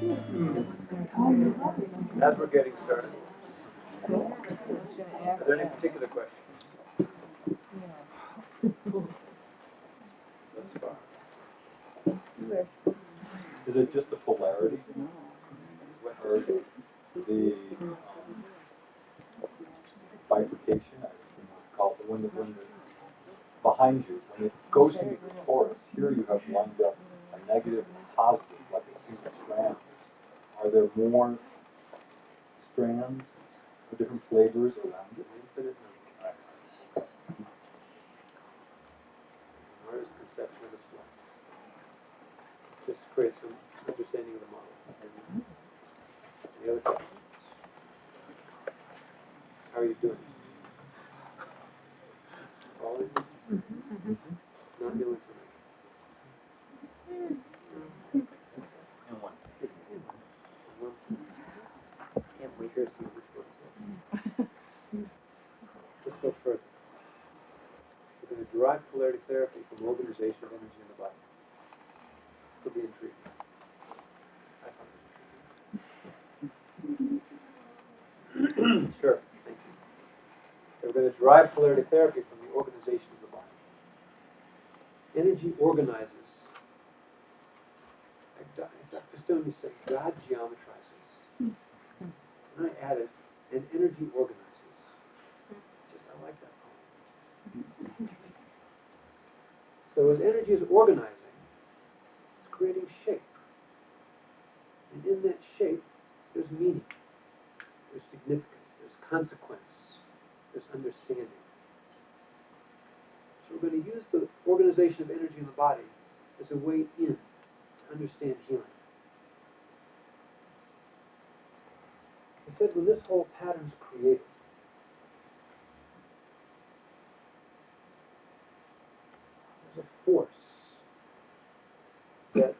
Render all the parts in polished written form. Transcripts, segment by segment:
As we're getting started, are there any particular questions thus far? Is it just the polarity? Or the bifurcation, I would call it, when the behind you, when it goes into the torus, here you have lined up a negative and a positive, like a series of strands. Are there more strands or different flavors around it? Infinite number. Artist's conception of the slice. Just to create some understanding of the model. Any other questions? How are you doing? All in? Not new information. In one. Can't wait here to see which one. Let's go further. We're going to derive polarity therapy from organization of energy in the body. This will be intriguing. I find it intriguing. Sure. Thank you. We're going to derive polarity therapy from the organization of the body. Energy organizes. Dr. Stone used to say, God geometrizes. And I added, and energy organizes. I like that poem. So as energy is organizing, it's creating shape. And in that shape, there's meaning, there's significance, there's consequence, there's understanding. So we're going to use the organization of energy in the body as a way in to understand healing. He said when this whole pattern's created, there's a force that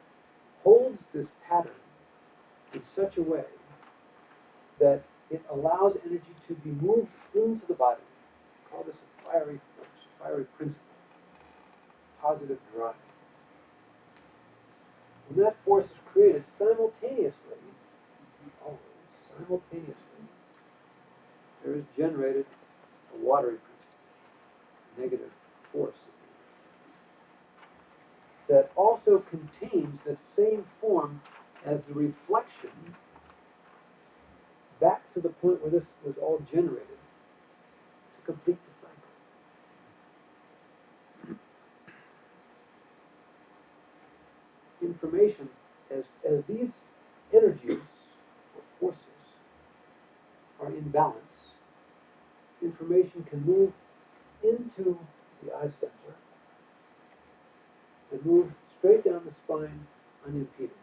holds this pattern in such a way that it allows energy to be moved into the body. We call this a fiery force, fiery principle, positive drive. When that force is created simultaneously, there is generated a watery principle, a negative force, that also contains the same form as the reflection back to the point where this was all generated to complete the cycle. Information, as these energies or forces are in balance, information can move into the eye center and move straight down the spine unimpeded.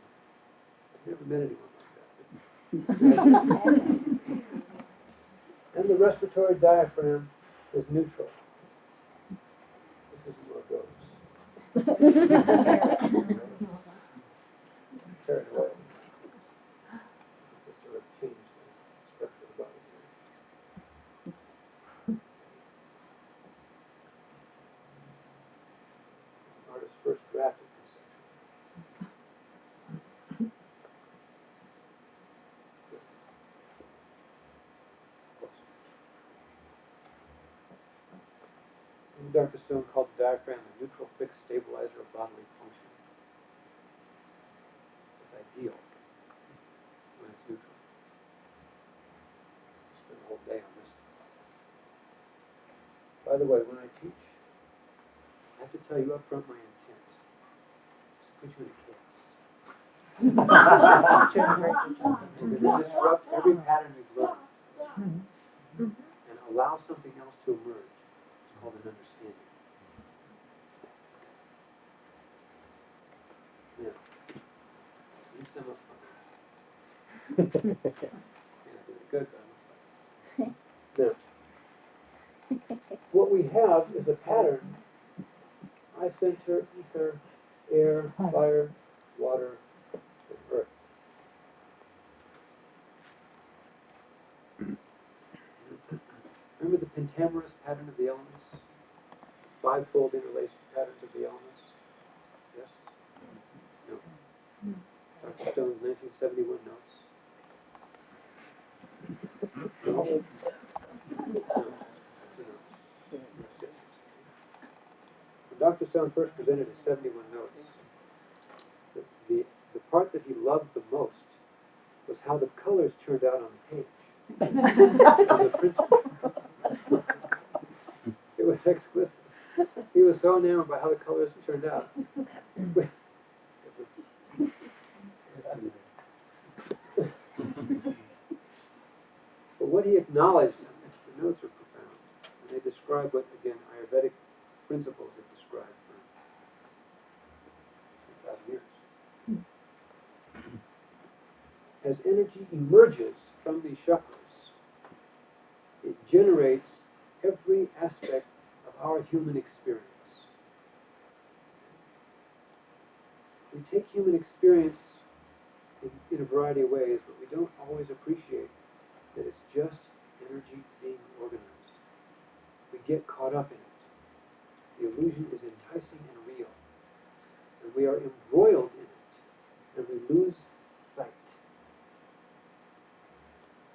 I've never met anyone like that. And the respiratory diaphragm is neutral. This isn't where it goes. Carried away. Just sort of change the structure of the body. Artist's first draft of conception. Dr. Stone called the diaphragm a neutral fixed stabilizer of bodily function. It's ideal when it's neutral. Spend the whole day on this. By the way, when I teach, I have to tell you up front my intent. Just put you in a case. We're going to disrupt every pattern we've learned and allow something else to emerge. It's called an understanding. Now, at least I'm a fun. Yeah, really good, but I'm a fun. Now, what we have is a pattern: eye center, ether, air, fire, water, and earth. Remember the pentamerous pattern of the elements? Five-fold interlaced patterns of the elements? Yes? No. Dr. Stone's 71 notes? No. No. When Dr. Stone first presented his 71 notes, the part that he loved the most was how the colors turned out on the page. On the print. It was exquisite. He was so enamored by how the colors turned out. But what he acknowledged, the notes are profound, and they describe what, again, Ayurvedic principles have described for 6,000 years. As energy emerges from these chakras, it generates every aspect of our human experience. We take human experience in a variety of ways, but we don't always appreciate that it's just energy being organized. We get caught up in it. The illusion is enticing and real, and we are embroiled in it, and we lose sight.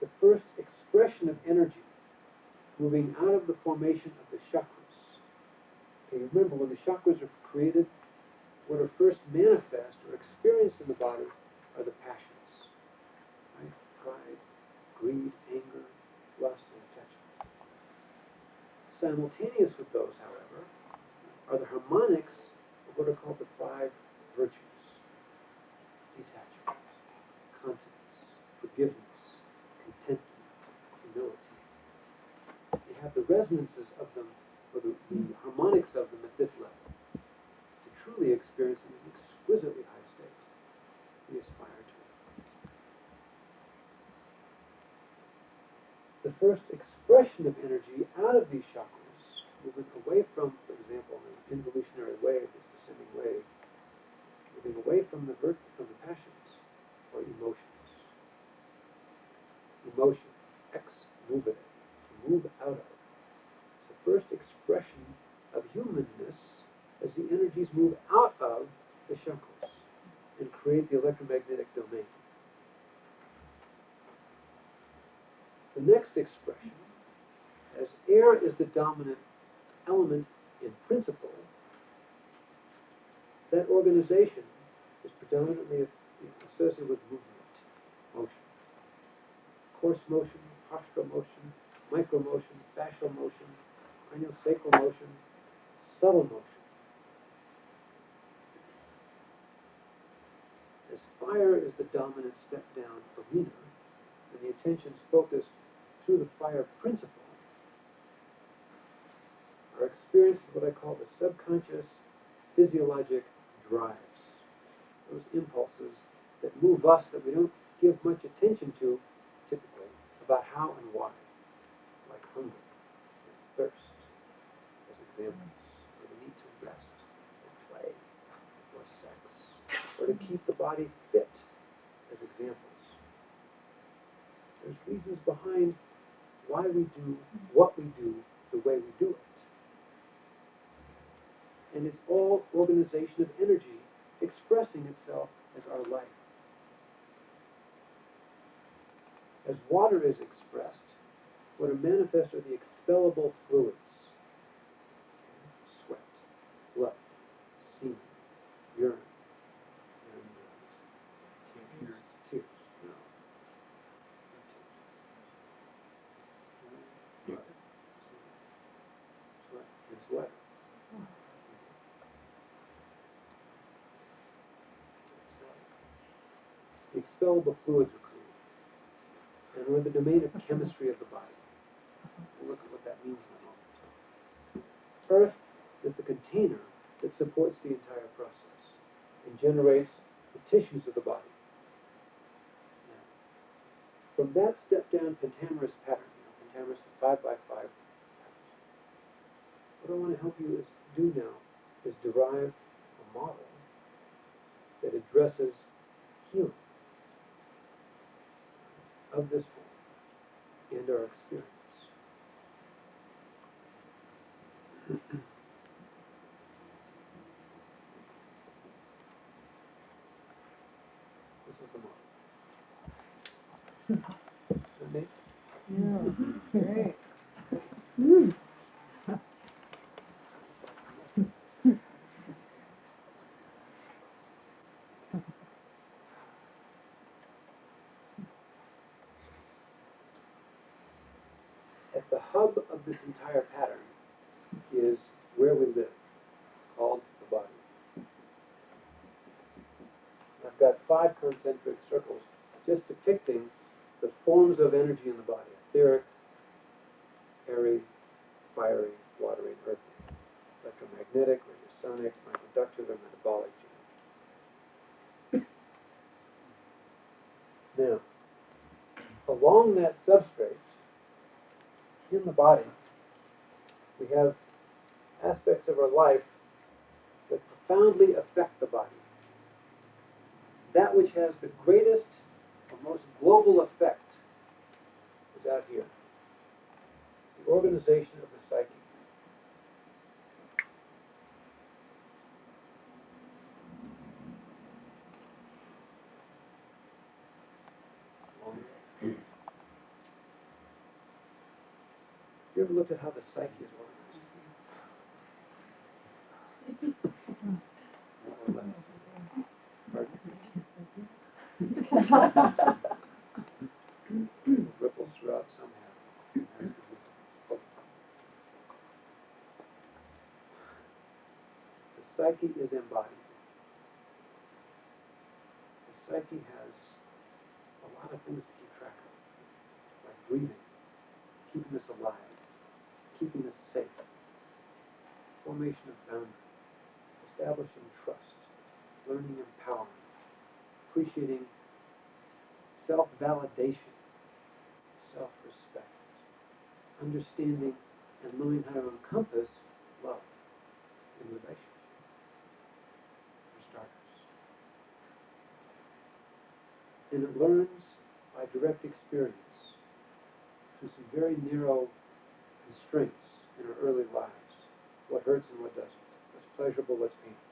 The first expression of energy moving out of the formation of the chakras. Okay, remember, when the chakras are created, what are first manifest or experienced in the body are the passions, right? Pride, greed, anger, lust, and attachment. Simultaneous with those, however, are the harmonics of what are called the 5 virtues: detachment, continence, forgiveness, contentment, humility. You have the resonances of them, or the harmonics of them at this level. To truly experience an exquisitely high state, we aspire to it. The first expression of energy out of these chakras, moving away from, for example, an involutionary wave, this descending wave, moving away from the passions, or emotions. Emotion, ex movere, to move out of. It's the first expression of humanness as the energies move out of the chakras and create the electromagnetic domain. The next expression, as air is the dominant element in principle, that organization is predominantly associated with movement, motion. Coarse motion, postural motion, micromotion, fascial motion, craniosacral motion, subtle motion. As fire is the dominant step-down arena, and the attention's focused through the fire principle, our experience is what I call the subconscious physiologic drives, those impulses that move us that we don't give much attention to, typically, about how and why, like hunger and thirst, as examples, or the need to rest, or play, or sex, or to keep the body fit, as examples. There's reasons behind why we do what we do the way we do it. And it's all organization of energy expressing itself as our life. As water is expressed, what are manifest are the expellable fluids: sweat, blood, semen, urine, and tears. No. Blood, sweat, and sweat. The expellable fluids are created, and we're in the domain of chemistry of the body. We'll look at what that means in a moment. Earth is the container that supports the entire process and generates the tissues of the body. Now, from that step-down pentamerous pattern, pentamerous 5x5 patterns, what I want to help you do now is derive a model that addresses healing of this form and our experience. This is the model. Isn't it? Yeah, great. At the hub of this entire pattern is where we live, called the body. I've got 5 concentric circles just depicting the forms of energy in the body: etheric, airy, fiery, watery, and earthy, electromagnetic, radiosonic, microductular, metabolic, genetic. Now, along that substrate, in the body, we have aspects of our life that profoundly affect the body. That which has the greatest or most global effect is out here. The organization of the psyche. You ever looked at how the psyche is organized? More or less. Ripples throughout somehow. The psyche is embodied. The psyche has a lot of things to keep track of, like breathing, keeping us alive, keeping us safe, formation of boundaries, establishing trust, learning empowerment, appreciating self-validation, self-respect, understanding and learning how to encompass love in relationship, for starters. And it learns by direct experience through some very narrow constraints in our early lives. What hurts and what doesn't. What's pleasurable, what's painful.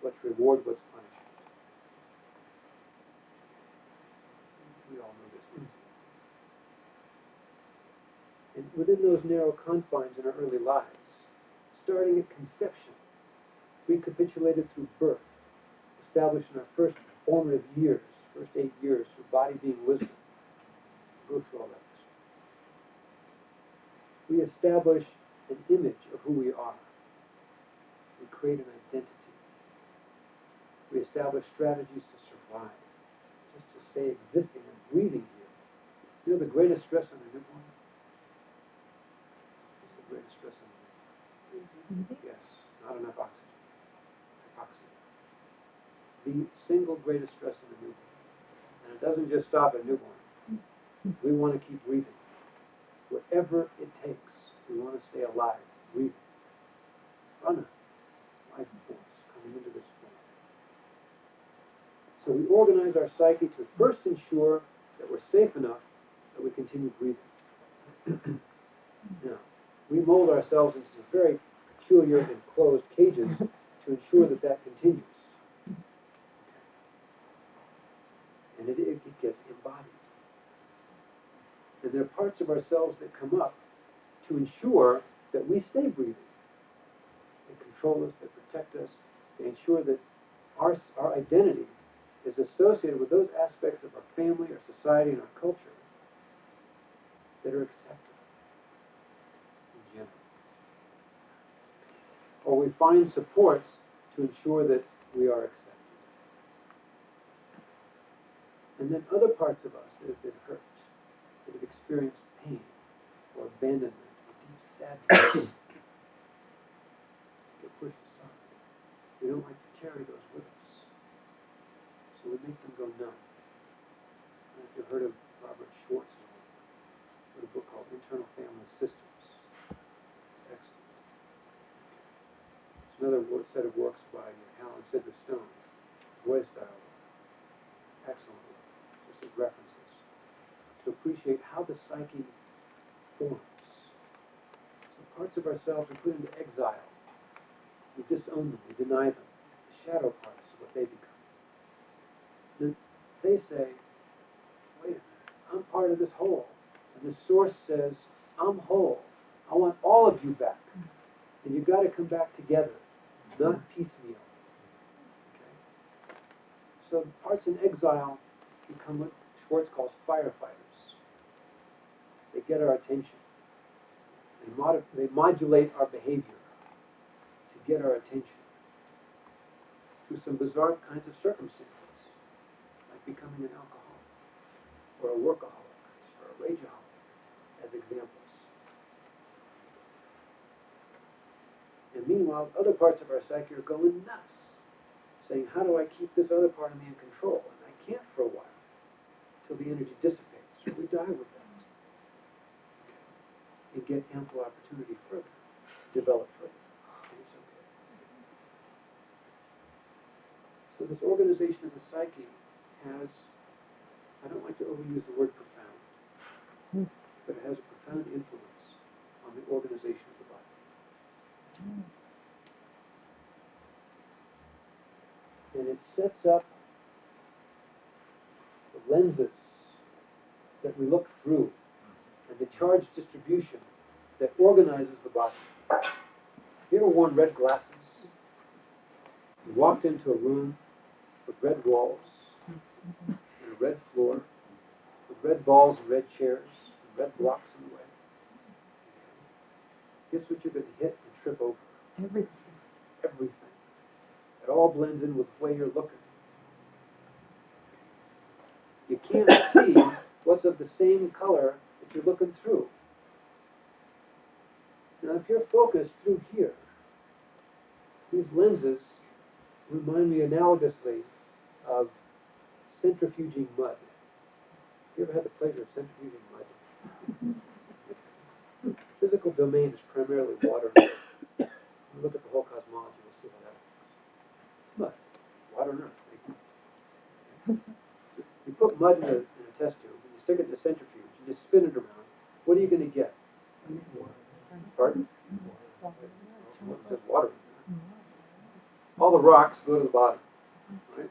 What's reward, what's punishment. We all know this. And within those narrow confines in our early lives, starting at conception, recapitulated through birth, established in our first formative years, first 8 years, through body being wisdom, go through all that. We establish an image of who we are. We create an identity. We establish strategies to survive, just to stay existing and breathing here. You know the greatest stress on a newborn? What's the greatest stress on a newborn? Yes, not enough oxygen. Hypoxia. The single greatest stress on a newborn. And it doesn't just stop at newborn. We want to keep breathing. Whatever it takes, we want to stay alive, breathing. Prana, life force coming into this form. So we organize our psyche to first ensure that we're safe enough that we continue breathing. Now, we mold ourselves into some very peculiar enclosed cages to ensure that that continues. And it gets embodied. And there are parts of ourselves that come up to ensure that we stay breathing. They control us, they protect us, they ensure that our identity is associated with those aspects of our family, our society, and our culture that are accepted in general. Or we find supports to ensure that we are accepted. And then other parts of us that have been hurt, that have experienced pain or abandonment or deep sadness get pushed aside. We don't like to carry those with us. So we make them go numb. I don't know if you've heard of Robert Schwartz, wrote a book called Internal Family Systems. Excellent. There's another set of works by Alan Sidney Stone, Voice Dialogue. Excellent work, just as references, to appreciate how the psyche forms. So parts of ourselves we put into exile. We disown them, we deny them. The shadow parts is what they become. Then they say, wait a minute. part of this whole. And the source says, I'm whole. I want all of you back. And you've got to come back together, not piecemeal. Okay? So the parts in exile become what Schwartz calls firefighters. They get our attention. They modulate our behavior to get our attention through some bizarre kinds of circumstances, like becoming an alcoholic, or a workaholic, or a rageaholic, as examples. And meanwhile, other parts of our psyche are going nuts, saying, how do I keep this other part of me in control? And I can't for a while, till the energy dissipates, or we die with that. And get ample opportunity further, develop further. And it's okay. So this organization of the psyche has, I don't like to overuse the word profound, but it has a profound influence on the organization of the body. And it sets up the lenses that we look through and the charge distribution that organizes the body. You ever worn red glasses? You walked into a room with red walls and a red floor, with red balls and red chairs and red blocks in the way. Guess what you're going to hit and trip over? Everything. Everything. It all blends in with the way you're looking. You can't see what's of the same color that you're looking through. Now, if you're focused through here, these lenses remind me analogously of centrifuging mud. You ever had the pleasure of centrifuging mud? Physical domain is primarily water. You look at the whole cosmology, we'll see how that works. Mud, water and earth. You put mud in a test tube, and you stick it in a centrifuge, and you spin it around. What are you going to get? Pardon? It says water. All the rocks go to the bottom, right?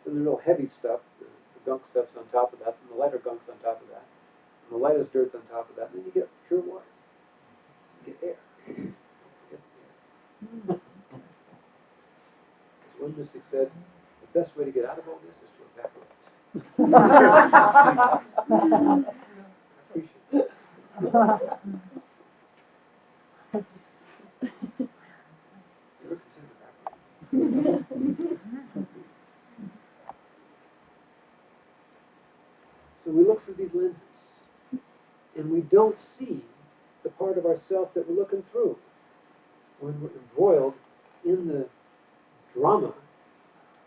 Then the real heavy stuff, the gunk stuff's on top of that, and the lighter gunk's on top of that, and the lightest dirt's on top of that, and then you get pure water. You get air. Don't forget the air. As one mystic said, the best way to get out of all this is to evaporate. I appreciate it. You ever consider evaporating? So we look through these lenses, and we don't see the part of ourself that we're looking through when we're embroiled in the drama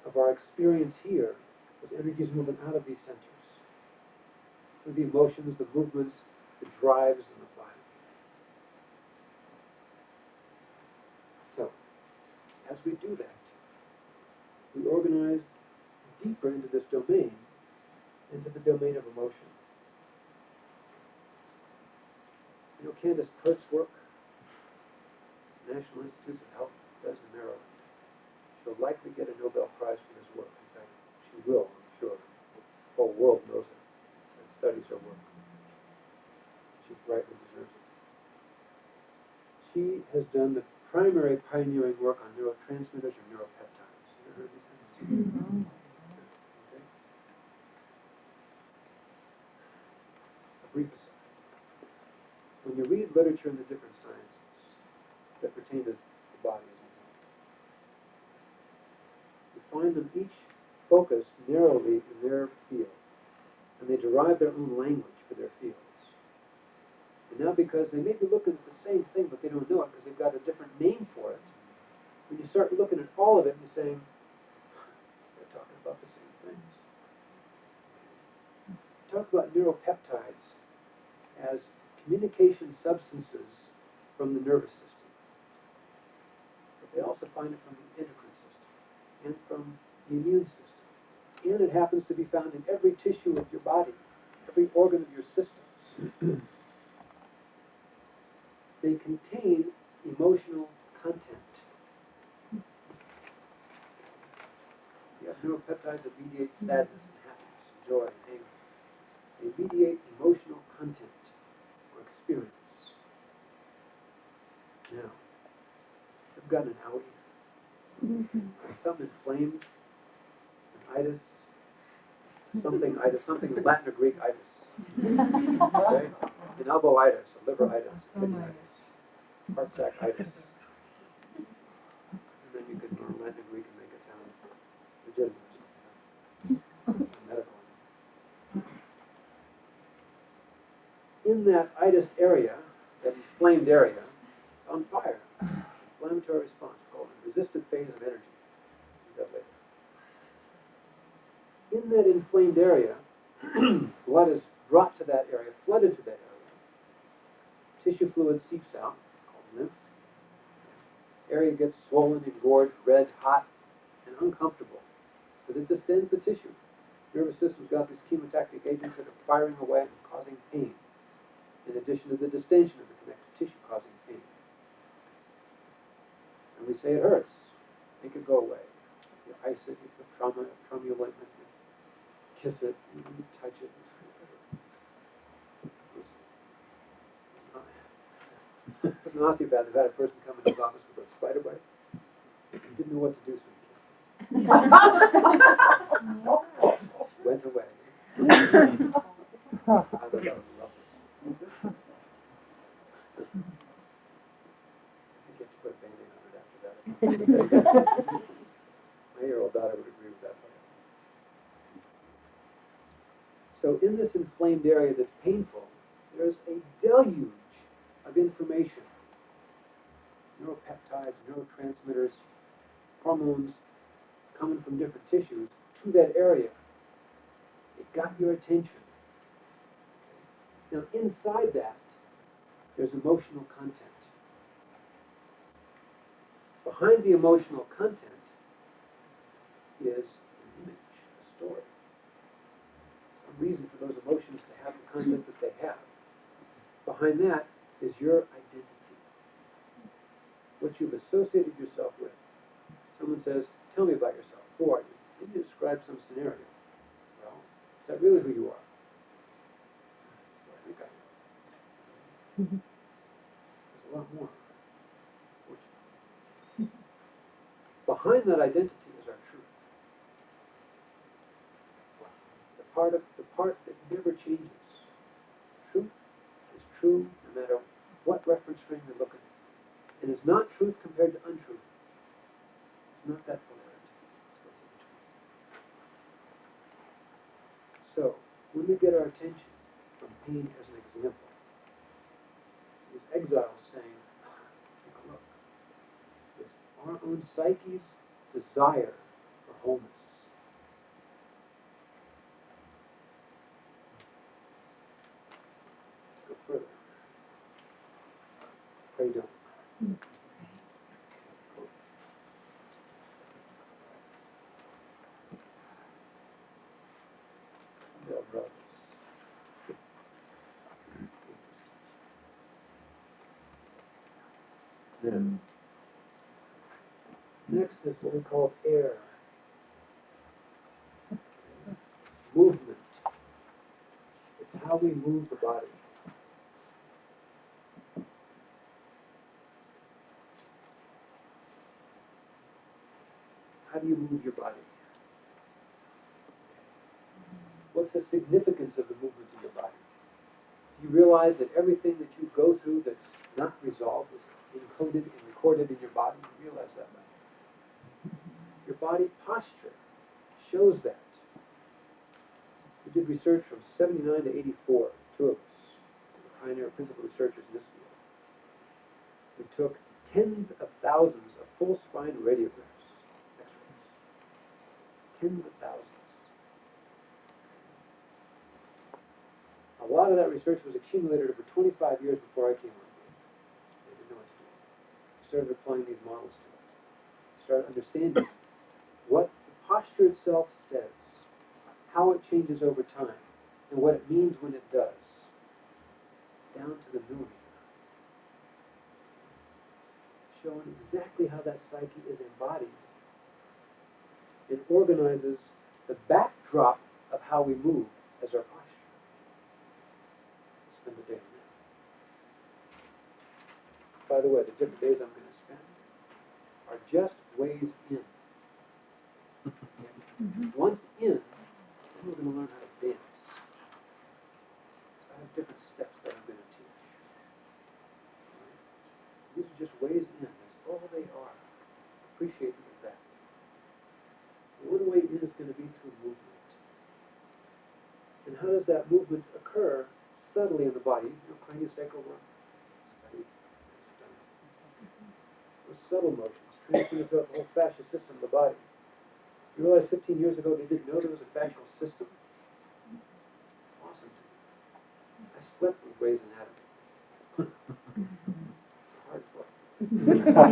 of our experience here, as energies moving out of these centers, through the emotions, the movements, the drives, and the body. So, as we do that, we organize deeper into this domain, into the domain of emotion. You know, Candace Pert's work, National Institutes of Health, does in Maryland. She'll likely get a Nobel Prize for this work. In fact, she will, I'm sure. The whole world knows it and studies her work. She rightly deserves it. She has done the primary pioneering work on neurotransmitters or neuropeptides. You ever heard these things? Mm-hmm. Okay. A brief aside. When you read literature in the different sciences that pertain to the body as a whole, you find them each focused narrowly in their field, and they derive their own language for their fields. And now because they may be looking at the same thing, but they don't know it because they've got a different name for it, when you start looking at all of it and you're saying, they're talking about the same things. Talk about neuropeptides as communication substances from the nervous system. But they also find it from the endocrine system and from the immune system. And it happens to be found in every tissue of your body, every organ of your systems. They contain emotional content. You have neuropeptides that mediate sadness and happiness, and joy and anger. They mediate emotional content or experience. Now, I've got an outie. Some inflamed, an itis, something in Latin or Greek itis. Okay? An elbowitis, a liveritis, a kidneyitis, heart sackitis. And then you can learn Latin and Greek and make it sound legitimate. Medical. In that itis area, that inflamed area, on fire. Inflammatory response called a resistive phase of energy. Do that later. In that inflamed area, blood is brought to that area, flooded to that area. Tissue fluid seeps out, called lymph. Area gets swollen, engorged, red, hot, and uncomfortable, because it distends the tissue. Nervous system's got these chemotactic agents that are firing away and causing pain, in addition to the distension of the connective tissue causing pain. And we say it hurts. Make it go away. You ice it, you put trauma ointment, you kiss it, you touch it. As an osteopath, I've had a person come into his office with a spider bite. Didn't know what to do, so he went away. I thought that was lovely. I get to put a Band-Aid on it after that. My 8-year-old daughter would agree with that. So in this inflamed area that's painful, there's a deluge of information. Neuropeptides, neurotransmitters, hormones coming from different tissues to that area. It got your attention. Now inside that, there's emotional content. Behind the emotional content is an image, a story. Some reason for those emotions to have the content that they have. Behind that is your identity. What you've associated yourself with. Someone says, tell me about yourself. Who are you? Then you describe some scenario. Well, is that really who you are? Well, I think I am. There's a lot more. Behind that identity is our truth. The part that never changes. Truth is true no matter what reference frame you're looking at. It is not truth compared to untruth. It's not that polarity. It's what's in between. So, when we get our attention from pain as an example, these exiles saying, take a look. It's our own psyche's desire for wholeness. Let's go further. Pray don't. Dear brothers. Then, next is what we call air. Movement. It's how we move the body. How do you move your body? What's the significance of the movement of your body? Do you realize that everything that you go through that's not resolved is encoded and recorded in your body? You realize that, right? Your body posture shows that. We did research from 79 to 84, two of us, the pioneer principal researchers in this field. We took tens of thousands of full spine radiographs, X-rays. Tens of thousands. A lot of that research was accumulated over 25 years before I came on board. I didn't know what to do. I started applying these models to it. I started understanding what the posture itself says, how it changes over time, and what it means when it does, down to the millimeter. Showing exactly how that psyche is embodied. It organizes the backdrop of how we move as our posture. by the way, the different days I'm going to spend are just ways in. Once in, then we're going to learn how to dance. I have different steps that I'm going to teach. Right? These are just ways in. That's all they are. Appreciate them as that. One way in is going to be through movement. And how does that movement occur subtly in the body? You know, craniosacral work. Those subtle motions transmitted throughout the whole fascial system of the body. You realize 15 years ago they didn't know there was a fascial system? It's awesome. I slept with Grey's Anatomy. It's hard work. I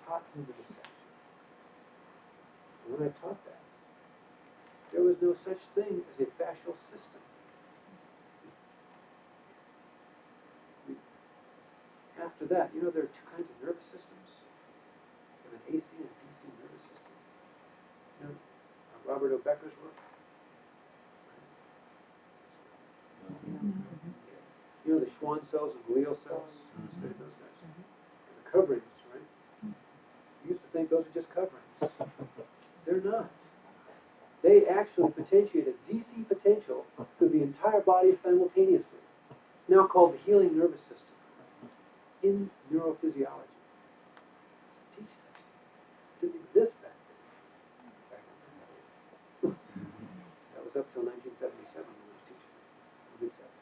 taught vivisection. And when I taught that, there was no such thing as a fascial system. After that, you know there are two kinds of nervous systems. You have an AC and DC nervous system. You know Robert O. Becker's work? You know the Schwann cells and glial cells? Study those guys. The coverings, right? You used to think those are just coverings. They're not. They actually potentiate a DC potential through the entire body simultaneously. It's now called the healing nervous system in neurophysiology. Teach that. It didn't exist back then. That was up till 1977 when I was teaching. Mid-70s.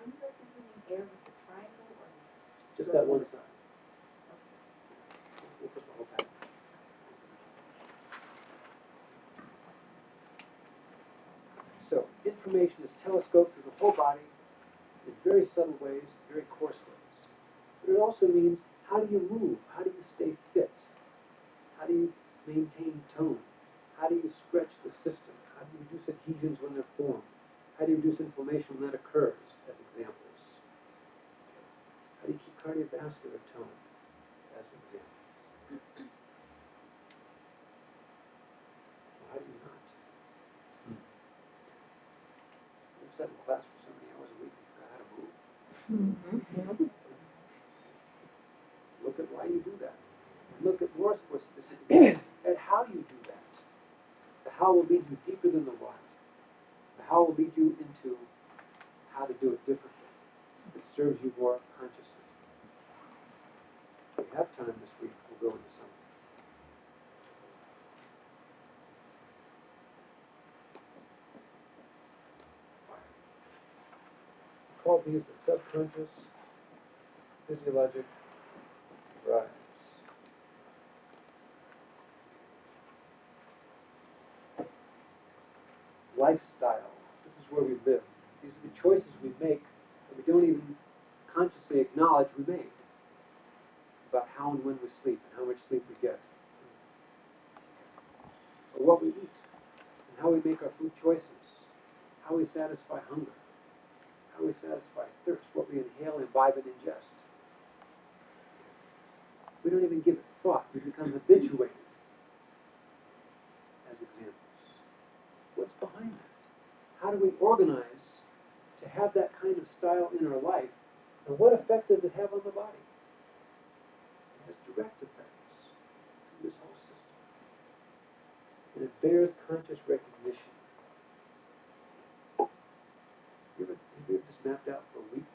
Are you representing air with the triangle or Just that one side. We'll put the whole pattern. So, information is telescoped through the whole body in very subtle ways, very coarse ways. But it also means, how do you move? How do you stay fit? How do you maintain tone? How do you stretch the system? How do you reduce adhesions when they're formed? How do you reduce inflammation when that occurs, as examples? How do you keep cardiovascular tone, as examples? Well, how do you not? You've sat in class for so many hours a week, you forgot how to move. Look at why you do that. And look at more specifically at how you do that. The how will lead you deeper than the why. The how will lead you into how to do it differently. It serves you more consciously. If we have time this week, we'll go into some. We call these the subconscious physiologic drives. Lifestyle. This is where we live. These are the choices we make that we don't even consciously acknowledge we made about how and when we sleep and how much sleep we get, or what we eat, and how we make our food choices, how we satisfy hunger, how we satisfy thirst, what we inhale, imbibe, and ingest. We don't even give it thought. We become habituated as examples. What's behind that? How do we organize to have that kind of style in our life, and what effect does it have on the body? It has direct effects through this whole system. And it bears conscious recognition. Have you ever just mapped out for a week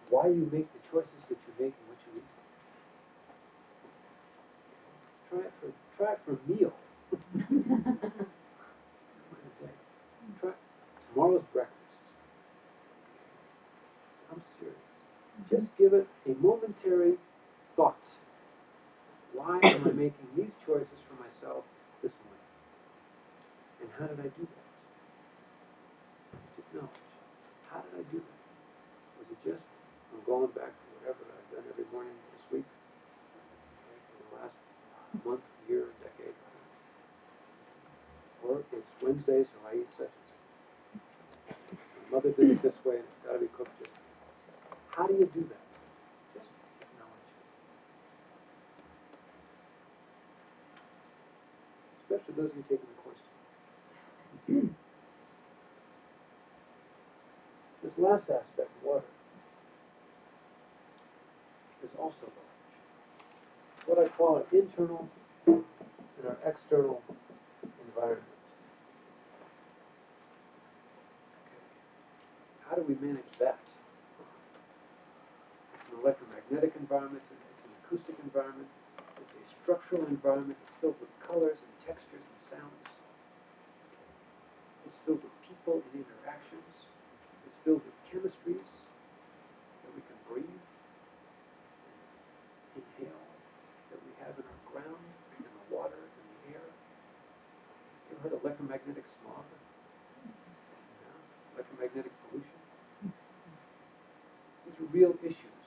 why you make the choices that you make and what you eat? Try it for a meal. Try tomorrow's breakfast. I'm serious. Just give it a momentary thought. Why am I making these choices for myself this morning? And how did I do that? Just acknowledge. How did I do that? Was it just, I'm going back to whatever I've done every morning this week, for the last month, year, decade? Or it's Wednesday, so I eat such and such. My mother did it this way, and it's got to be cooked this way. How do you do that? Just acknowledge it. Especially those of you taking the course. last aspect, water, is also large. What I call our internal and our external environment. Okay. How do we manage that? It's an electromagnetic environment, it's an acoustic environment, it's a structural environment, it's filled with colors and textures and sounds. It's filled with people and interactions. It's filled with chemistries that we can breathe, inhale, that we have in our ground, in the water, in the air. You ever heard of electromagnetic smog? Yeah. Electromagnetic pollution? These are real issues.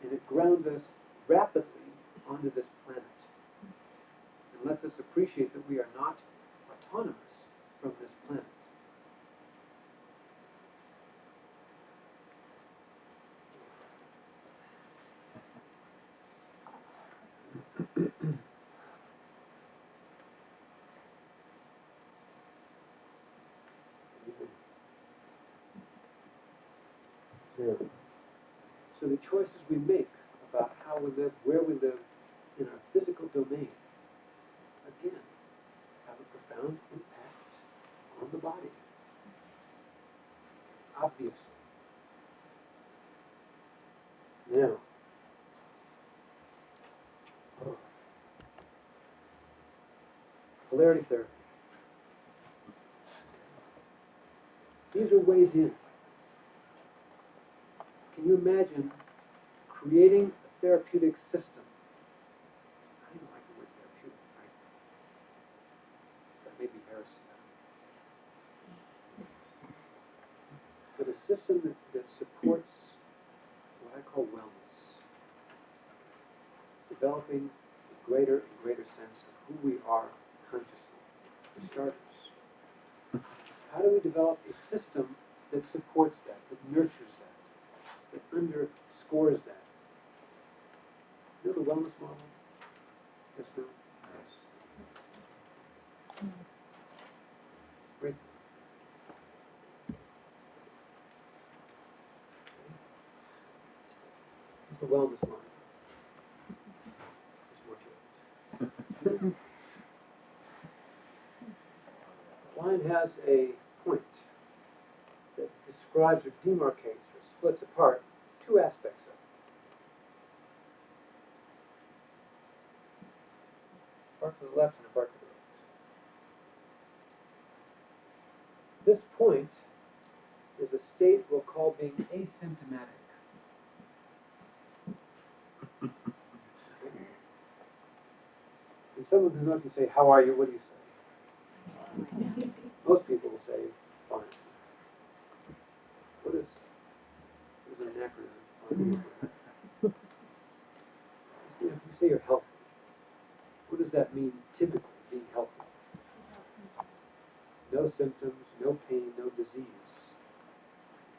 And it grounds us rapidly onto this planet. And lets us appreciate that we are not autonomous from this planet. So the choices we make about how we live, where we live, in our physical domain, again, have a profound impact on the body. Obviously. Now, polarity therapy. These are ways in. Can you imagine creating a therapeutic system? I don't like the word therapeutic, right? That may be heresy. But a system that supports what I call wellness. Developing a greater and greater sense of who we are consciously, for starters. How do we develop a system that supports that nurtures that underscores that? You know the wellness model? Yes, no? Yes. Great. It's the wellness model. There's more to it. The line has a point that describes or demarcates or splits apart two aspects of it. A part to the left and a part to the right. This point is a state we'll call being asymptomatic. And someone who knows you say, "How are you?" What do you say? Most people will say, "Fine." What is an acronym? If you say you're healthy, what does that mean typically, being healthy? No symptoms, no pain, no disease.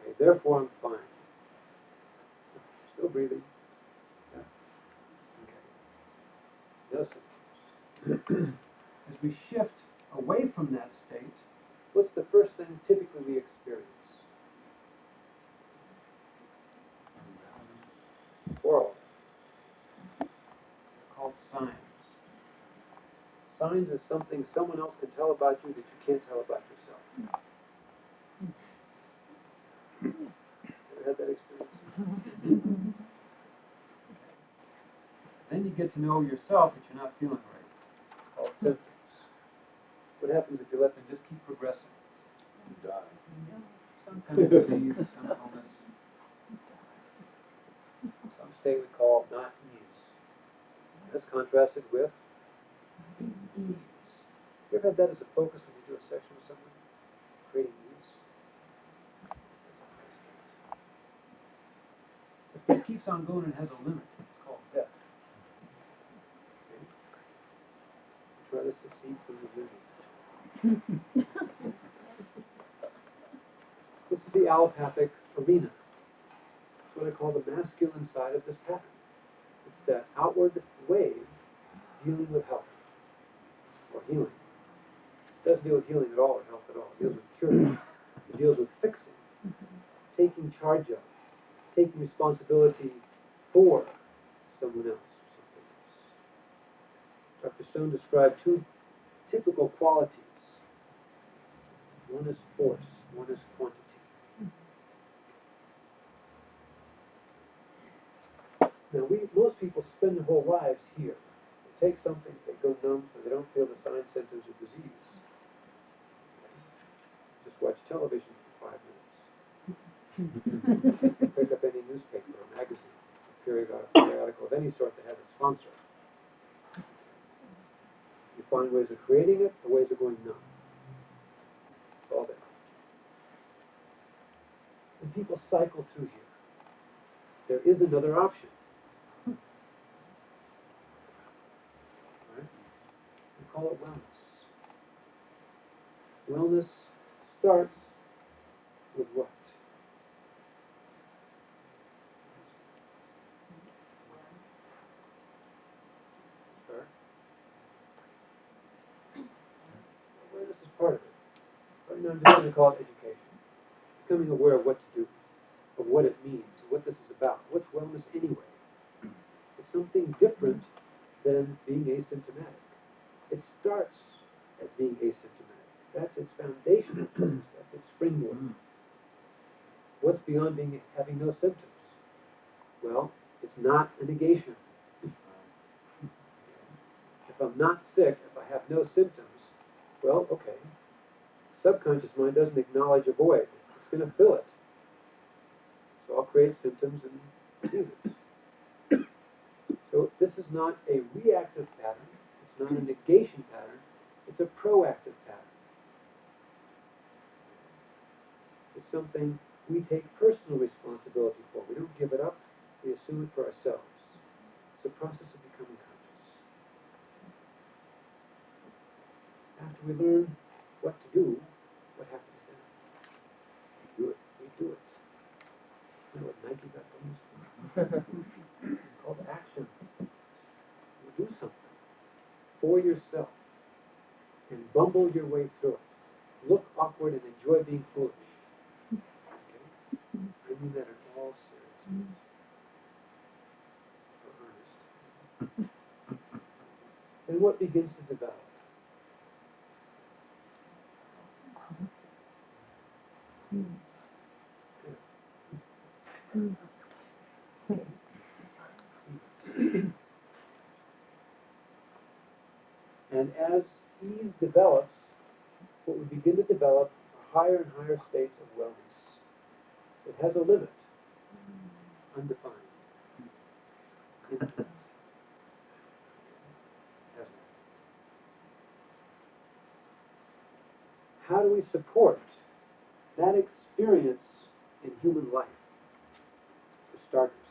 Okay, therefore I'm fine. Still breathing. Yeah. Okay. No symptoms. As we shift away from that state, what's the first thing typically we experience? Oral. They're called signs. Signs is something someone else can tell about you that you can't tell about yourself. Ever had that experience? Then you get to know yourself that you're not feeling right. It's called symptoms. What happens if you let them just keep progressing? You die. Some kind of disease, some illness, some state we call not ease. That's contrasted with ease. You ever had that as a focus when you do a session with someone? Creating ease? If it keeps on going, it has a limit. It's called death. Okay? Try to secede from the living. This is the allopathic arena. It's what I call the masculine side of this pattern. It's that outward wave dealing with health or healing. It doesn't deal with healing at all or health at all. It deals with curing. It deals with fixing. taking charge of, taking responsibility for someone else or something else. Dr. Stone described two typical qualities. One is force, one is quantity. Now, most people spend their whole lives here. They take something, they go numb, so they don't feel the signs, symptoms of disease. Just watch television for 5 minutes. Pick up any newspaper or magazine, periodical of any sort that has a sponsor. You find ways of creating it or ways of going numb. It's all there. And people cycle through here. There is another option. Right? We call it wellness. Wellness starts with what? Start. Awareness is part of it. Right now I'm just going to call it education. Becoming aware of what to do, of what it means, what this is about. What's wellness anyway? It's something different than being asymptomatic. It starts as being asymptomatic. That's its foundational premise. That's its springboard. What's beyond having no symptoms? Well, it's not a negation. If I'm not sick, if I have no symptoms, well, okay. Subconscious mind doesn't acknowledge a void. It's going to fill it. So I'll create symptoms and diseases. So this is not a reactive pattern. It's not a negation pattern. It's a proactive pattern. It's something we take personal responsibility for. We don't give it up. We assume it for ourselves. It's a process of becoming conscious. After we learn what to do, what happens then? We do it. We do it. You know what Nike got famous for? It's called action. You do something for yourself and bumble your way through it. Look awkward and enjoy being foolish. Okay? I mean that in all seriousness. For earnest. And what begins to develop? And as ease develops, what we begin to develop are higher and higher states of wellness. It has a limit, undefined, infinite. How do we support that experience in human life? For starters,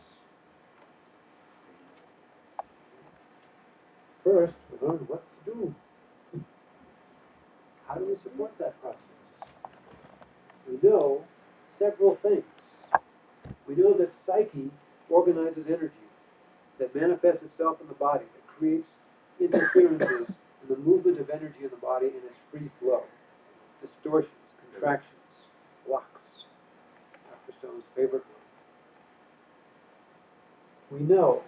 first we learn what to do. How do we support that process? We know several things. We know that psyche organizes energy that manifests itself in the body, that creates interferences in the movement of energy in the body and its free flow, distortions, contractions, blocks. Dr. Stone's favorite word. We know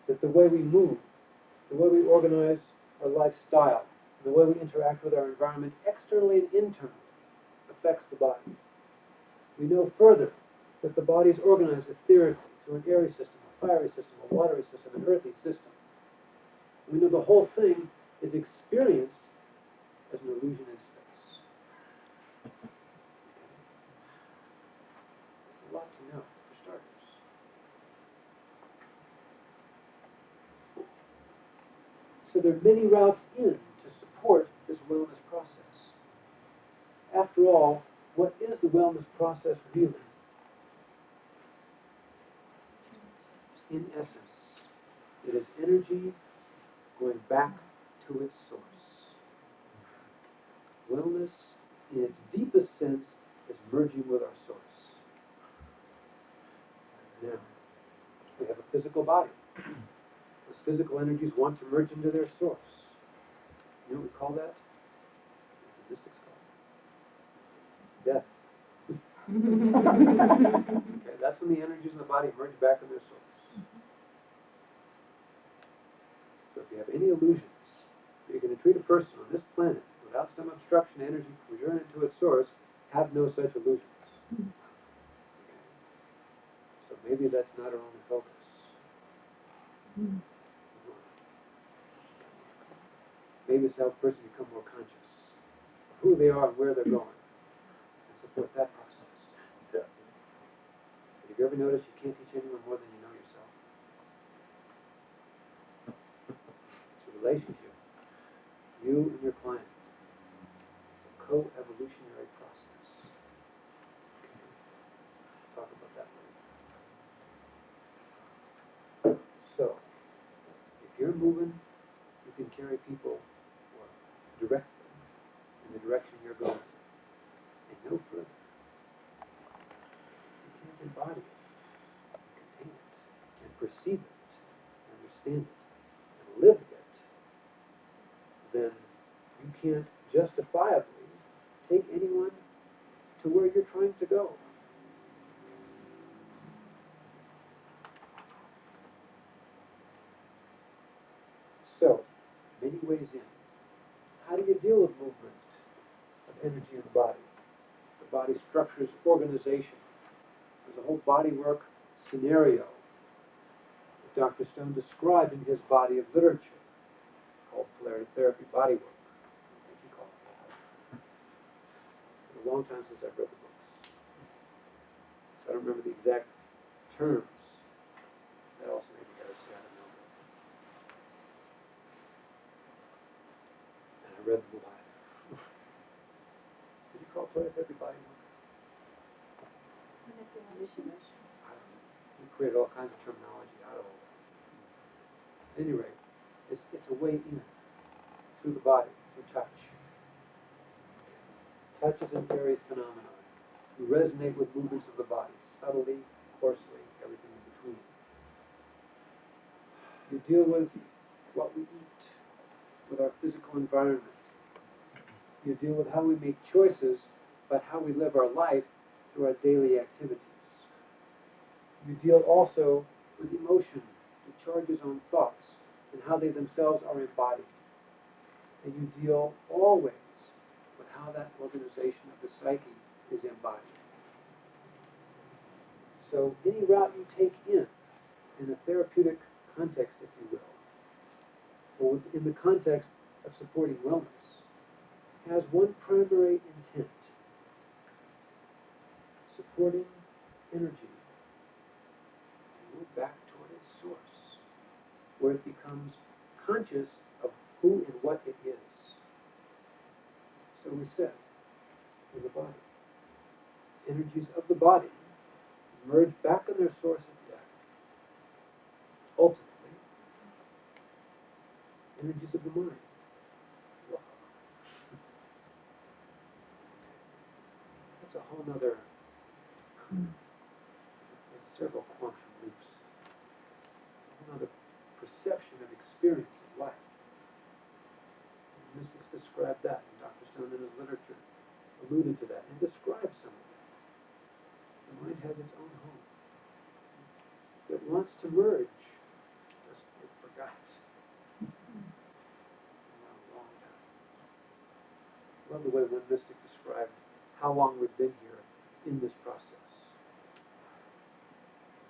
that the way we move, the way we organize our lifestyle, the way we interact with our environment externally and internally affects the body. We know further that the body is organized etherically through an airy system, a fiery system, a watery system, an earthy system. We know the whole thing is experienced as an illusion in space. It's a lot to know, for starters. So there are many routes in to support this wellness process. After all, what is the wellness process really? In essence, it is energy going back to its source. Wellness, in its deepest sense, is merging with our source. Now, we have a physical body. Those physical energies want to merge into their source. You know what we call that? Statistics call it death. Okay, that's when the energies in the body merge back in their source. So if you have any illusions that you're going to treat a person on this planet without some obstruction energy returning to its source, have no such illusions. Okay. So maybe that's not our only focus. Maybe it's help a person become more conscious of who they are and where they're going, and support that process. Yeah. Have you ever noticed you can't teach anyone more than you know yourself? It's a relationship. You and your client. It's a co-evolutionary process. Okay. Talk about that later. So, if you're moving, you can carry people or direct them in the direction you're going, and no further. You can't embody it, contain it, and perceive it, understand it, and live it, then you can't justifiably take anyone to where you're trying to go. So, many ways in. How do you deal with movement of energy in the body? The body structures organization. There's a whole bodywork scenario that Dr. Stone described in his body of literature called Polarity Therapy Bodywork. I think he called it that. It's been a long time since I've read the books. So I don't remember the exact terms. That also may be better said, I don't know. And I read them live. Did you call it Polarity Therapy Bodywork? We created all kinds of terminology out of all that. At any rate, it's a way in through the body, through touch. Touch is an airy phenomenon. You resonate with movements of the body, subtly, coarsely, everything in between. You deal with what we eat, with our physical environment. You deal with how we make choices, but how we live our life through our daily activities. You deal also with emotion, the charges on thoughts, and how they themselves are embodied. And you deal always with how that organization of the psyche is embodied. So any route you take in a therapeutic context, if you will, or in the context of supporting wellness, has one primary intent: supporting energy to move back toward its source, where it becomes conscious of who and what it is. So we said, in the body, energies of the body merge back in their source of death. Ultimately, energies of the mind. Wow. That's a whole nother, there's several quantum loops, a whole nother perception of experience of life. Mystics describe that, and Dr. Stone in his literature alluded to that and described some of that. The mind has its own home. It wants to merge. Just it forgot. A long time. I love the way one mystic described how long we've been here in this process.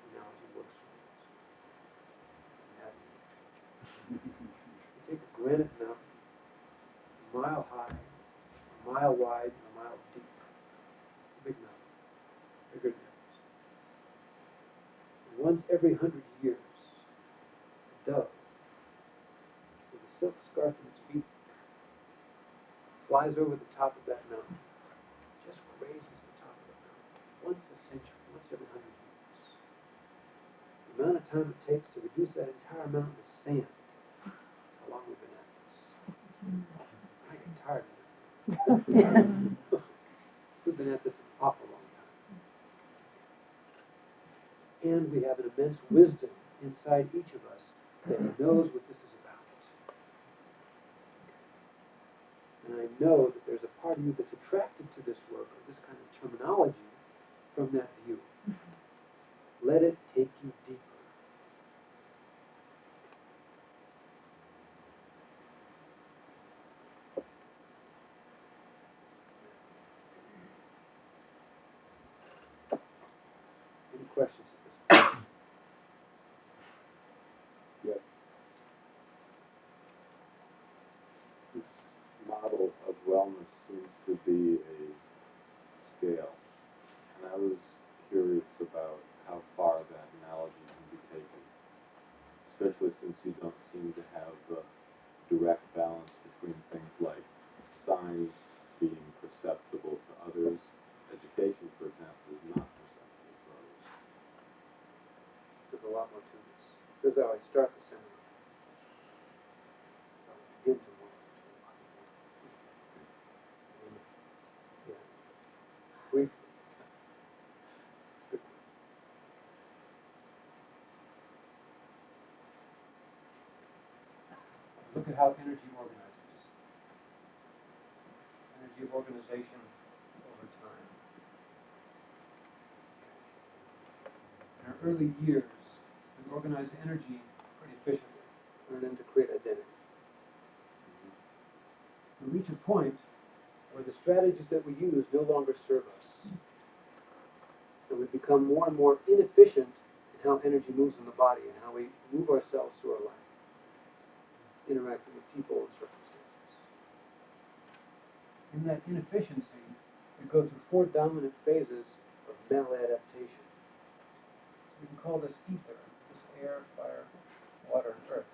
This analogy works for me. You take a granite mountain, a mile high, a mile wide, and a mile deep. A big mountain. Bigger than ours. And once every 100 years, a dove with a silk scarf in its beak flies over the top of that mountain. Just grazes the top of the mountain. Once a century, once every 100 years. The amount of time it takes to reduce that entire mountain to sand. That's how long we've been at this. I get tired of it. We've been at this an awful long time. And we have an immense wisdom inside each of us that knows what this is about. And I know that there's a part of you that's attracted to this work, or this kind of terminology, from that view. Let it take you deeper. Any questions at this point? Yes. This model of wellness seems to be a scale, and I was curious about how far that analogy can be taken, especially since you don't seem to have the direct balance between things like signs being perceptible to others. Education, for example, is not perceptible to others. There's a lot more to this. This is how I start the seminar. I'll begin to move. Yeah. Briefly. Look at how energy organizes. Energy of organization over time. In our early years, we organize energy pretty efficiently, and then to create identity. We reach a point where the strategies that we use no longer serve us. And we become more and more inefficient in how energy moves in the body and how we move ourselves through our life, interacting with people and circumstances. In that inefficiency, we go through 4 dominant phases of maladaptation. We can call this ether, this air, fire, water, and earth.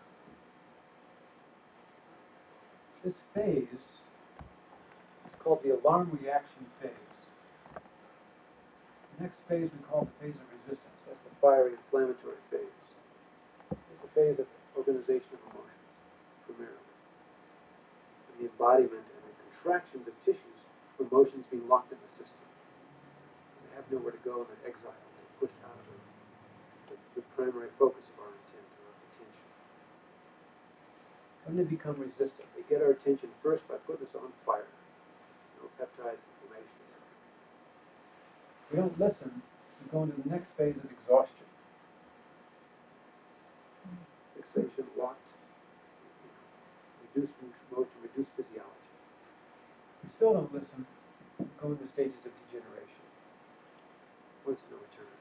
This phase is called the alarm reaction phase. The next phase we call the phase of resistance. That's the fiery, inflammatory phase. It's the phase of organization of emotions, primarily. And the embodiment and the contractions of tissues for emotions being locked in the system. They have nowhere to go, and they're exiled. They're pushed out of the primary focus of our intent or our attention. When they become resistant, they get our attention first by putting us on fire. Peptides, inflammation, etc. If we don't listen, we go into the next phase of exhaustion. Fixation, locked, reduced motion, reduced physiology. If we still don't listen, we go into stages of degeneration. Points of no return.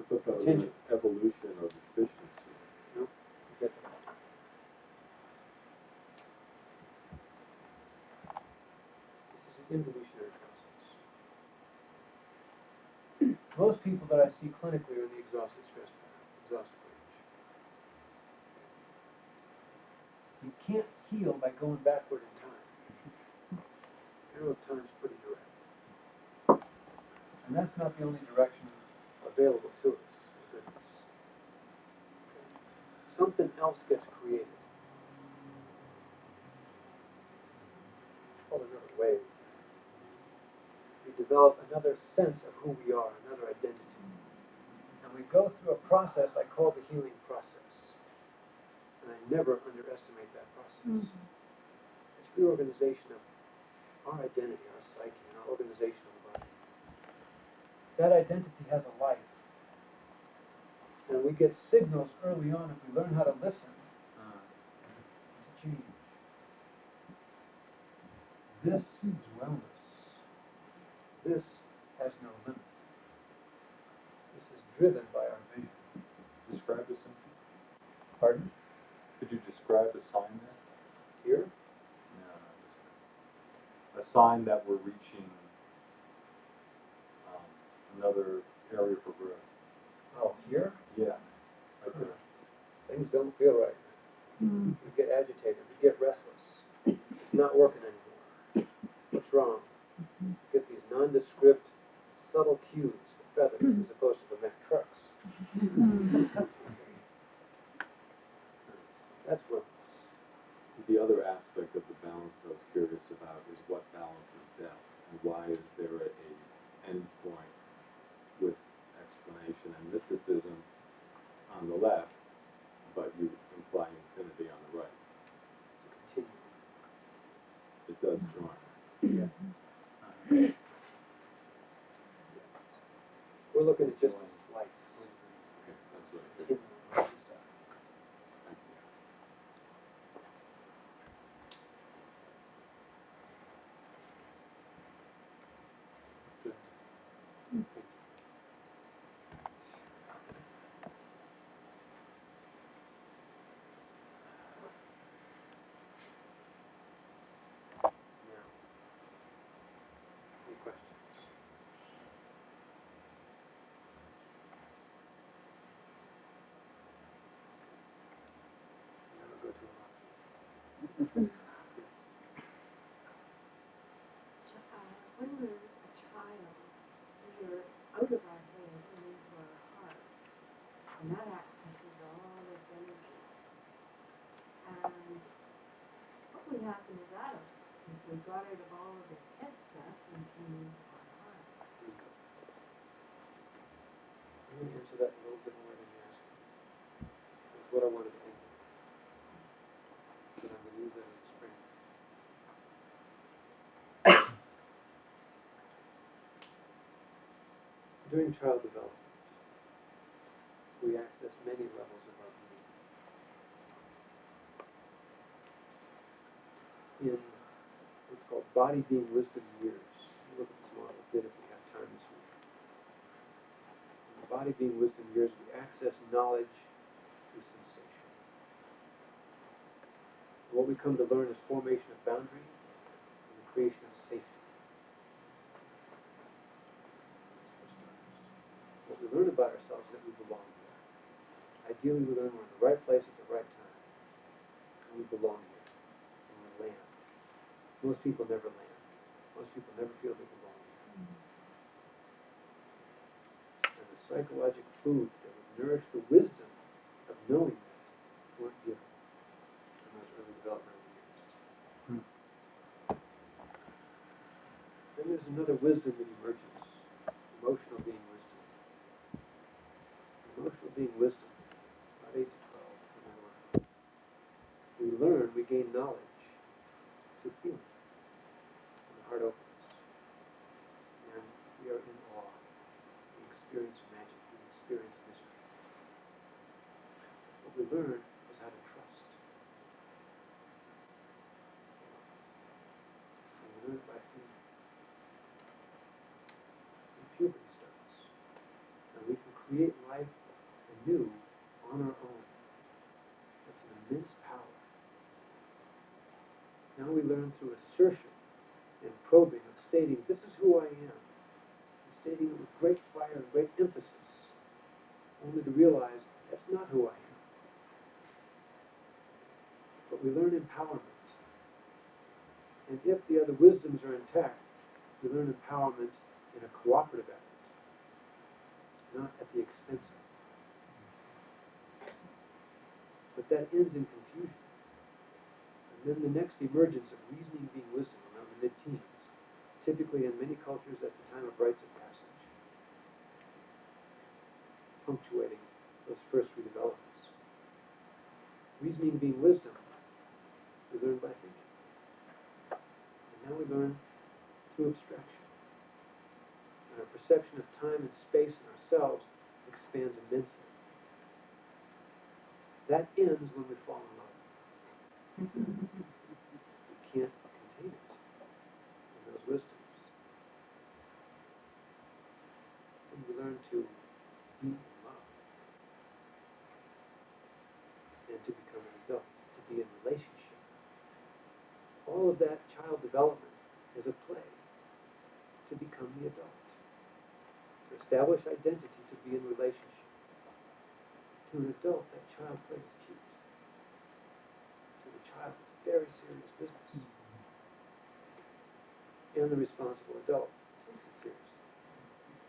I thought that was an evolution of efficiency. No, you get that. Involutionary process. Most people that I see clinically are in the exhausted stress pattern, exhausted range. You can't heal by going backward in time. Arrow of time is pretty direct. And that's not the only direction available to us. Something else gets created. It's called another way. We develop another sense of who we are, another identity. And we go through a process I call the healing process. And I never underestimate that process. It's reorganization of our identity, our psyche, and our organization of the body. That identity has a life. And we get signals early on if we learn how to listen to change. This is wellness. This has no limit. This is driven by our vision. Describe the symptom. Pardon? Could you describe the sign there? Here? No, not this one. A sign that we're reaching another area for growth. Oh, here? Yeah, right there. Things don't feel right. We get agitated. We get restless. It's not working anymore. What's wrong? You get these nondescript, subtle cues, the feathers, as opposed to the Mack trucks. That's wellness. The other aspect of the balance I was curious about is what balances death, and why is there a end point with explanation and mysticism on the left, but you imply infinity on the right. Continue. It does join. Yes. we're looking at just a slice. Okay, that's what I In figured. the side. Thank you. Good. Thank you. Now, any questions? Never go too long. Yes. When we're a child, we're out of our head and into our heart, and that accesses all this energy. And what would happen to that if we got rid of all of this head stuff and came into our heart? Let me answer that a little bit more than you asked me. That's what I wanted to think of. But I'm going to use that as a spring. During child development, we access many levels of our being. In what's called body being wisdom years. We'll look at this model a bit if we have time this week. In the body being wisdom years, we access knowledge through sensation. And what we come to learn is formation of boundary and the creation of safety. What we learn about ourselves is that we belong here. Ideally, we learn we're in the right place at the right time. And we belong here. And we land. Most people never land. Most people never feel they belong here. And the psychological foods that would nourish the wisdom of knowing that weren't given in those early developmental years. Then there's another wisdom that emerges, emotional being wisdom. Emotional being wisdom, about 8 to 12, we learn, we gain knowledge through feeling. And the heart opens. And we are in awe. We experience magic. We experience mystery. What we learn is how to trust. And we learn it by feeling. And puberty starts. And we can create life anew on our own. That's an immense power. Now we learn through assertion and probing of stating, this is who I am. And stating it with great fire and great emphasis, only to realize that's not who I am. But we learn empowerment. And if the other wisdoms are intact, we learn empowerment in a cooperative effort, not at the expense of. But that ends in confusion. And then the next emergence of reasoning being wisdom around the mid-teens. Typically in many cultures that's the time of rites of passage, punctuating those first redevelopments. Reasoning being wisdom, we learn by thinking. And now we learn through abstraction. And our perception of time and space and ourselves expands immensely. That ends when we fall in love. We can't contain it in those wisdoms. And we learn to be in love. And to become an adult, to be in relationship. All of that child development is a play to become the adult. To establish identity, to be in relationship. To an adult, that child play is cute. To the child, it's very serious business. And the responsible adult takes it seriously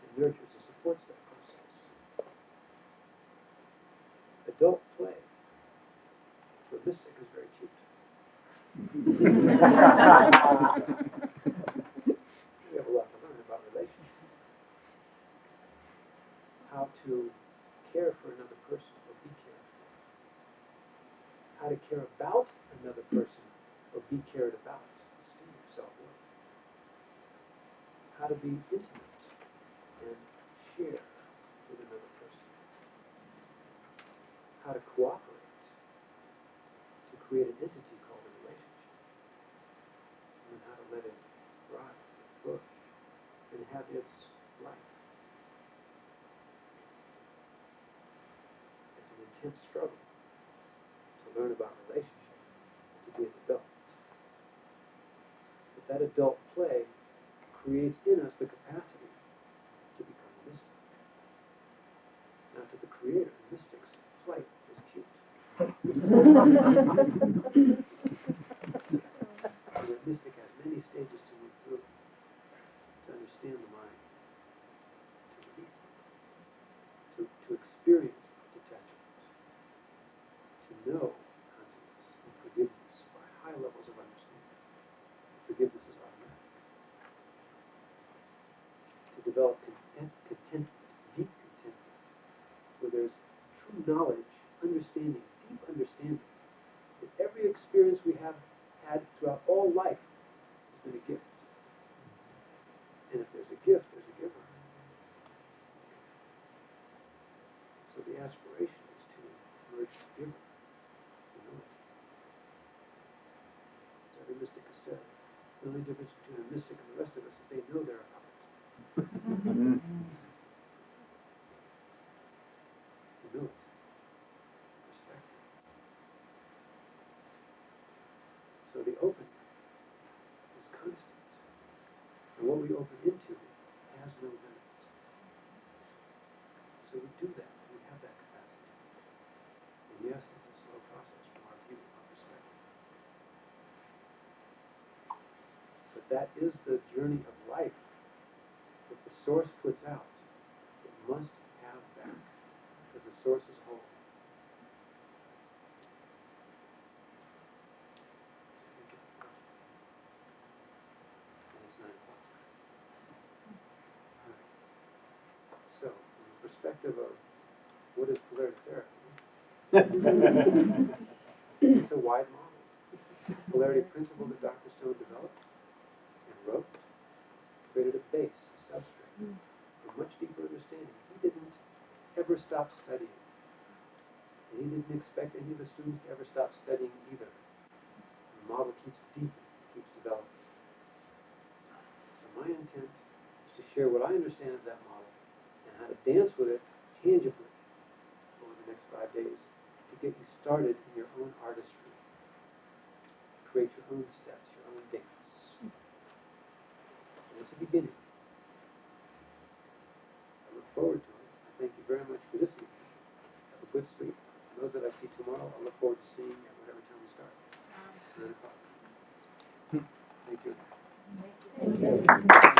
and nurtures and supports that process. Adult play for a mystic is very cute. We have a lot to learn about relationships. How to care for another person or be cared for. How to care about another person or be cared about. Esteem your self-worth. How to be intimate and share how to cooperate to create an entity called a relationship, and how to let it thrive, flourish, and have its life. It's an intense struggle to learn about relationships, to be an adult. But that adult play creates in us the capacity to become a mystic. Now, to the creator, mystics, flight is cute. And a mystic has many stages to move through to understand the mind, to release it, to experience detachment, to know consciousness and forgiveness by high levels of understanding. Forgiveness is automatic. To develop contentment, deep contentment, where there's true knowledge, understanding, deep understanding, that every experience we have had throughout all life has been a gift. And if there's a gift, there's a giver. So the aspiration is to merge the giver, humility. As every mystic has said, the only difference between a mystic and the rest of us is they know they're a puppet. Humility. Perspective. So the open is constant. And what we open into has no limit. So we do that. We have that capacity. And yes, it's a slow process from our view, our perspective. But that is the journey of life that the source puts out. It must have back, because the source is whole. And it's 9 o'clock. All right. So, from the perspective of what is polarity therapy, it's a wide model. Polarity principle that Dr. Stone developed and wrote created a base, a substrate, for much deeper understanding. He didn't ever stop studying. And he didn't expect any of the students to ever stop studying either. The model keeps deepening, keeps developing. So my intent is to share what I understand of that model and how to dance with it tangibly over the next 5 days to get you started in your own artistry. Create your own steps, your own dance. And it's a beginning. I look forward to it. I thank you very much for this evening. Have a good sleep. And those that I see tomorrow, I look forward to seeing at whatever time we start. 9 o'clock. Thank you. Thank you.